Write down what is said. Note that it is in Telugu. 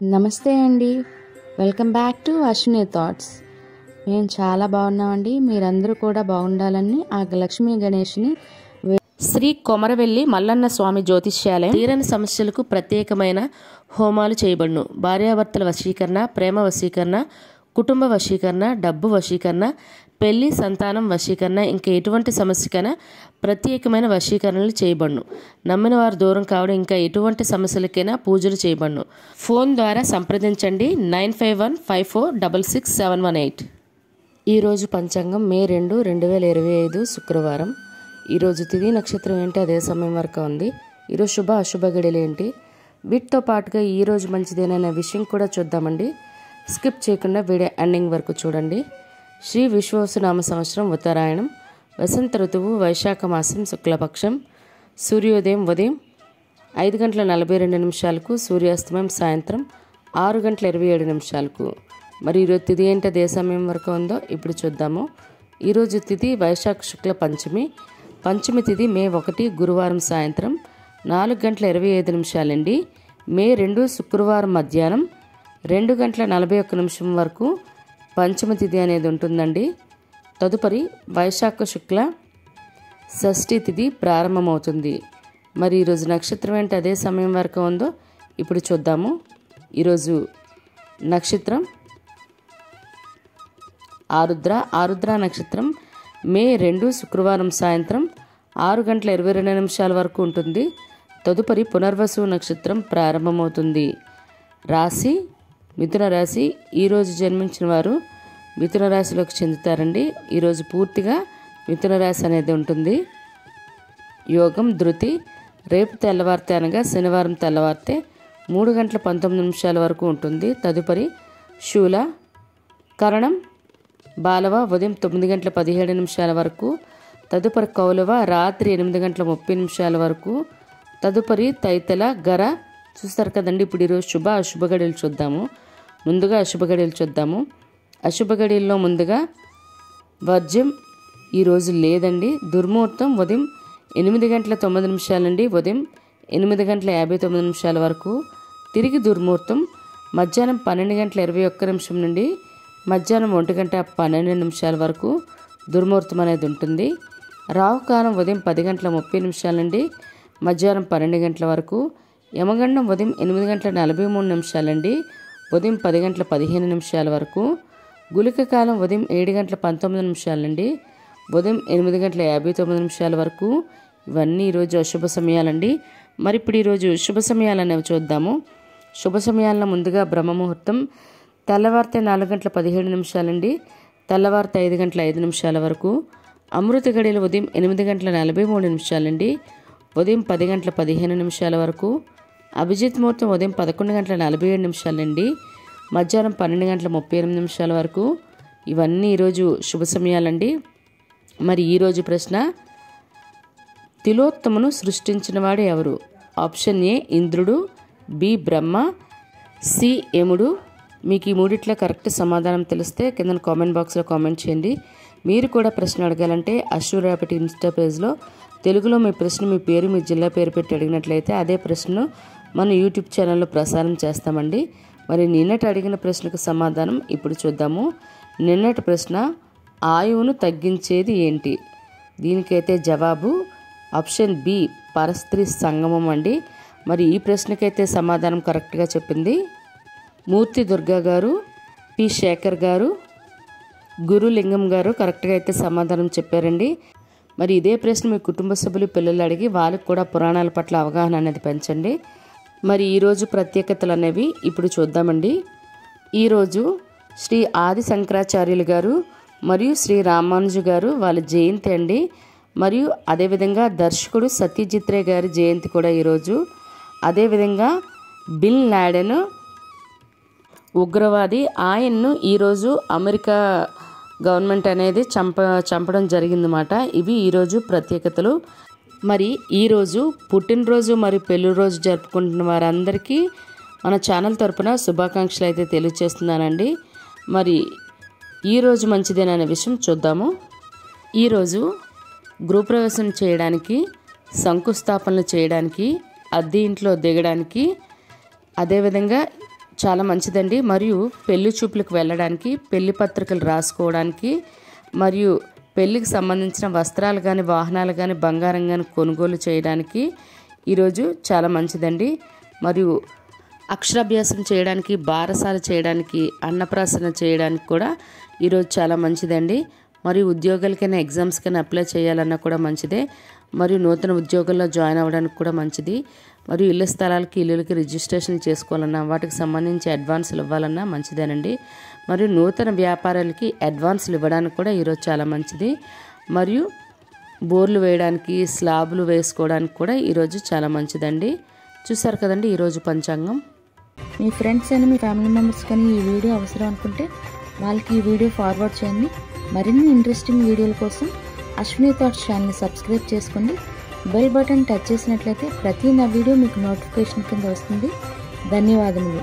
నమస్తే అండి, welcome back to Ashwini thoughts. మేము చాలా బాగున్నామండి. మీరందరూ కూడా బాగుండాలని ఆ లక్ష్మీ గణేష్ని శ్రీ కొమరవెల్లి మల్లన్న స్వామి జ్యోతిష్యాలయం తీరని సమస్యలకు ప్రత్యేకమైన హోమాలు చేయబడును. భార్యాభర్తల వశీకరణ, ప్రేమ వశీకరణ, కుటుంబ వశీకరణ, డబ్బు వశీకరణ, పెళ్లి, సంతానం వశీకరణ, ఇంకా ఎటువంటి సమస్యకైనా ప్రత్యేకమైన వశీకరణలు చేయబడును. నమ్మిన వారు దూరం కావడం, ఇంకా ఎటువంటి సమస్యలకైనా పూజలు చేయబడును. ఫోన్ ద్వారా సంప్రదించండి 9515466718. ఈరోజు పంచాంగం మే 2, 2025 శుక్రవారం. ఈరోజు తిథి నక్షత్రం ఏంటి, అదే సమయం వరకు ఉంది. ఈరోజు శుభ అశుభ గడియలు ఏంటి, వీటితో పాటుగా ఈరోజు మంచిదేననే విషయం కూడా చూద్దామండి. స్కిప్ చేయకుండా వీడియో ఎండింగ్ వరకు చూడండి. శ్రీ విశ్వావసునామ సంవత్సరం ఉత్తరాయణం, వసంత ఋతువు, వైశాఖ మాసం, శుక్లపక్షం. సూర్యోదయం ఉదయం 5:42 సూర్యాస్తమయం సాయంత్రం 6:27. మరి ఈరోజు తిథి ఏంటి, అదే సమయం వరకు ఉందో ఇప్పుడు చూద్దాము. ఈరోజు తిథి వైశాఖ శుక్ల పంచమి. పంచమి తిథి మే 1 గురువారం సాయంత్రం 4:25 మే 2 శుక్రవారం మధ్యాహ్నం 2:41 వరకు పంచమ తిథి అనేది ఉంటుందండి. తదుపరి వైశాఖ శుక్ల షష్ఠి తిథి ప్రారంభమవుతుంది. మరి ఈరోజు నక్షత్రం ఏంటి, అదే సమయం వరకు ఉందో ఇప్పుడు చూద్దాము. ఈరోజు నక్షత్రం ఆరుద్ర నక్షత్రం మే 2 శుక్రవారం సాయంత్రం 6:22 వరకు ఉంటుంది. తదుపరి పునర్వసు నక్షత్రం ప్రారంభమవుతుంది. రాశి మిథున రాశి. ఈరోజు జన్మించిన వారు మిథున రాశిలోకి చెందుతారండి. ఈరోజు పూర్తిగా మిథున రాశి అనేది ఉంటుంది. యోగం ధృతి. రేపు తెల్లవారితే అనగా శనివారం తెల్లవారితే 3:19 వరకు ఉంటుంది. తదుపరి శూల. కరణం బాలవ ఉదయం 9:17 వరకు. తదుపరి కౌలవ రాత్రి 8:30 వరకు. తదుపరి తైతల గర. చూస్తారు కదండి. ఇప్పుడు ఈరోజు శుభ అశుభ గడియలు చూద్దాము. ముందుగా అశుభ గడియలు చూద్దాము. అశుభ గడియల్లో ముందుగా వర్జ్యం ఈరోజు లేదండి. దుర్ముహూర్తం ఉదయం 8:09 నుండి ఉదయం 8:59 వరకు. తిరిగి దుర్ముహూర్తం మధ్యాహ్నం 12:21 నుండి మధ్యాహ్నం 1:12 వరకు దుర్ముహూర్తం అనేది ఉంటుంది. రాహుకాలం ఉదయం 10:30 నుండి మధ్యాహ్నం 12 గంటల వరకు. యమగండం ఉదయం 8:43 నుండి ఉదయం 10:15 వరకు. గుళిక కాలం ఉదయం 7:19 నుండి ఉదయం 8:59 వరకు. ఇవన్నీ ఈరోజు అశుభ సమయాలండి. మరి ఇప్పుడు ఈరోజు శుభ సమయాలు అనేవి చూద్దాము. శుభ సమయాల్లో ముందుగా బ్రహ్మముహూర్తం తెల్లవారితే 4:17 నుండి తెల్లవారితే 5:05 వరకు. అమృత గడియలు ఉదయం 8:43 నుండి ఉదయం 10:15 వరకు. అభిజిత్ ముహూర్తం ఉదయం 11:47 నుండి మధ్యాహ్నం 12:38 వరకు. ఇవన్నీ ఈరోజు శుభ సమయాలండి. మరి ఈరోజు ప్రశ్న, తిలోత్తమును సృష్టించినవాడు ఎవరు? ఆప్షన్ ఏ ఇంద్రుడు, బి బ్రహ్మ, సి యముడు. మీకు ఈ మూడిట్లో కరెక్ట్ సమాధానం తెలిస్తే కింద కామెంట్ బాక్స్లో కామెంట్ చేయండి. మీరు కూడా ప్రశ్న అడగాలంటే అశ్వరాపటి ఇన్స్టా పేజ్లో తెలుగులో మీ ప్రశ్న, మీ పేరు, మీ జిల్లా పేరు పెట్టి అడిగినట్లయితే అదే ప్రశ్నను మన యూట్యూబ్ ఛానల్లో ప్రసారం చేస్తామండి. మరి నిన్నటి అడిగిన ప్రశ్నకు సమాధానం ఇప్పుడు చూద్దాము. నిన్నటి ప్రశ్న, ఆయువును తగ్గించేది ఏంటి? దీనికైతే జవాబు ఆప్షన్ బి పరస్త్రీ సంగమం అండి. మరి ఈ ప్రశ్నకైతే సమాధానం కరెక్ట్గా చెప్పింది మూర్తి దుర్గా గారు, పి శేఖర్ గారు, గురులింగం గారు కరెక్ట్గా అయితే సమాధానం చెప్పారండి. మరి ఇదే ప్రశ్న మీ కుటుంబ సభ్యులు, పిల్లలు అడిగి వాళ్ళకి కూడా పురాణాల పట్ల అవగాహన అనేది పెంచండి. మరి ఈరోజు ప్రత్యేకతలు అనేవి ఇప్పుడు చూద్దామండి. ఈరోజు శ్రీ ఆది శంకరాచార్యులు గారు మరియు శ్రీ రామానుజు గారు వాళ్ళ జయంతి అండి. మరియు అదేవిధంగా దర్శకుడు సత్యజిత్ రే గారి జయంతి కూడా ఈరోజు. అదేవిధంగా బిల్ లాడెన్ ఉగ్రవాది, ఆయన్ను ఈరోజు అమెరికా గవర్నమెంట్ అనేది చంపడం జరిగిందన్నమాట. ఇవి ఈరోజు ప్రత్యేకతలు. మరి ఈరోజు పుట్టినరోజు మరియు పెళ్లి రోజు జరుపుకుంటున్న వారందరికీ మన ఛానల్ తరపున శుభాకాంక్షలు అయితే తెలియజేస్తున్నానండి. మరి ఈరోజు మంచిదేననే విషయం చూద్దాము. ఈరోజు గృహప్రవేశం చేయడానికి, శంకుస్థాపనలు చేయడానికి, అద్దె ఇంట్లో దిగడానికి, అదేవిధంగా చాలా మంచిదండి. మరియు పెళ్లి చూపులకు వెళ్ళడానికి, పెళ్లి పత్రికలు రాసుకోవడానికి, మరియు పెళ్లికి సంబంధించిన వస్త్రాలు కానీ, వాహనాలు కానీ, బంగారం కానీ కొనుగోలు చేయడానికి ఈరోజు చాలా మంచిదండి. మరియు అక్షరాభ్యాసం చేయడానికి, బారసాల చేయడానికి, అన్నప్రాసన చేయడానికి కూడా ఈరోజు చాలా మంచిదండి. మరియు ఉద్యోగాలకైనా, ఎగ్జామ్స్కైనా అప్లై చేయాలన్నా కూడా మంచిదే. మరియు నూతన ఉద్యోగాల్లో జాయిన్ అవ్వడానికి కూడా మంచిది. మరియు ఇళ్ల స్థలాలకి, ఇల్లులకి రిజిస్ట్రేషన్ చేసుకోవాలన్నా, వాటికి సంబంధించి అడ్వాన్సులు ఇవ్వాలన్నా మంచిదేనండి. మరియు నూతన వ్యాపారాలకి అడ్వాన్సులు ఇవ్వడానికి కూడా ఈరోజు చాలా మంచిది. మరియు బోర్లు వేయడానికి, స్లాబులు వేసుకోవడానికి కూడా ఈరోజు చాలా మంచిదండి. చూసారు కదండి ఈరోజు పంచాంగం. మీ ఫ్రెండ్స్ అని, మీ ఫ్యామిలీ మెంబర్స్ కానీ ఈ వీడియో అవసరం అనుకుంటే వాళ్ళకి ఈ వీడియో ఫార్వర్డ్ చేయండి. మరిన్ని ఇంట్రెస్టింగ్ వీడియోల కోసం అశ్విని థాట్స్ ఛానల్ని సబ్స్క్రైబ్ చేసుకోండి. బెల్ బటన్ టచ్ చేసినట్లయితే ప్రతి నా వీడియో మీకు నోటిఫికేషన్ కింద వస్తుంది. ధన్యవాదములు.